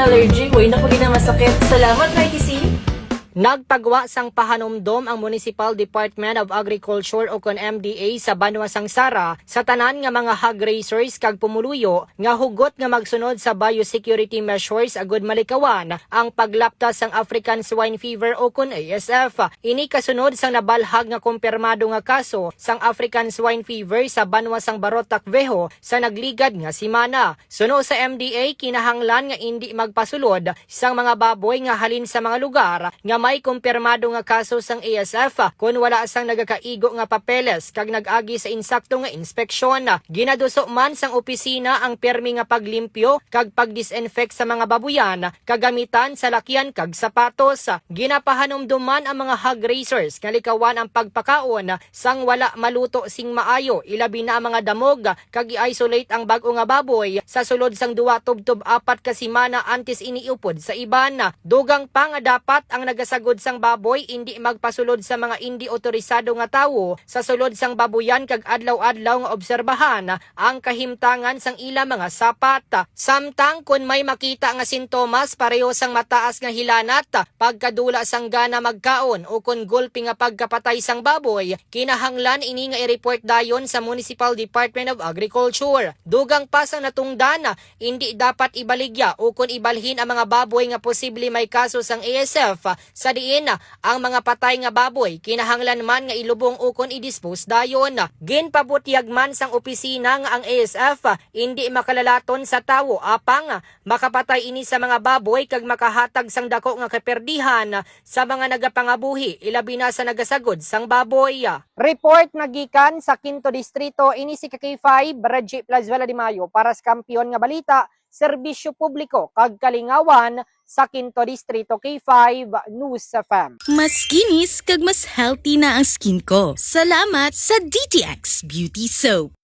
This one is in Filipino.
allergy. Way na pag masakit. Salamat, ITC. Nagpagwa sang pahanumdom ang Municipal Department of Agriculture o kon MDA sa Banwa Sangsara sa tanan nga mga hog raisers kag pumuluyo nga hugot nga magsunod sa biosecurity measures agud malikawan ang paglaptas sang African Swine Fever o kon ASF. Ini kasunod sang nabalhag nga kumpirmado nga kaso sang African Swine Fever sa Banwa sang Barotac Vejo sa nagligad nga simana. Suno sa MDA kinahanglan nga indi magpasulod sang mga baboy nga halin sa mga lugar nga may kumpirmado nga kaso sang ASF kung wala sang nagakaigo nga papeles kag nag-agi sa insakto nga inspeksyon. Ginaduso man sang opisina ang permi nga paglimpyo kag pagdisinfect sa mga babuyan kagamitan sa lakyan kag sapatos. Ginapahanumduman ang mga hog raisers nga likawan ang pagpakaon sang wala maluto sing maayo ilabi na ang mga damog kag i-isolate ang bag-o nga baboy sa sulod sang 2 tubtob 4 ka semana antes iniupod sa iban. Dugang pa nga dapat ang nagasagod sang baboy indi magpasulod sa mga indi otorisado nga tawo sa sulod sang babuyan kag adlaw-adlaw nga obserbahan ang kahimtangan sang ila mga sapat. Samtang kun may makita nga sintomas pareho sang mataas nga hilanat, pagkadula sang gana magkaon o kun gulpi nga pagkapatay sang baboy, kinahanglan ini nga i-report dayon sa Municipal Department of Agriculture. Dugang pa sang natungdan, indi dapat ibaligya o kun ibalhin ang mga baboy nga posible may kaso sang ASF. Sa diin, ang mga patay nga baboy kinahanglan man nga ilubong ukon i-dispose dayon. Ginpabutyag man sang opisina nga ang ASF hindi makalalaton sa tawo apang makapatay ini sa mga baboy kag makahatag sang dako nga kaperdihan sa mga nagapangabuhi ilabi na sa nagasagod sang baboy. Report nagikan sa 5 distrito ini si KK5 Reggie Plazuela de Mayo para sa Kampiyon nga Balita, Serbisyo Publiko kag Kalingawan sa 5 Distrito K5 News FM. Mas kinis kag mas healthy na ang skin ko. Salamat sa DTX Beauty Soap.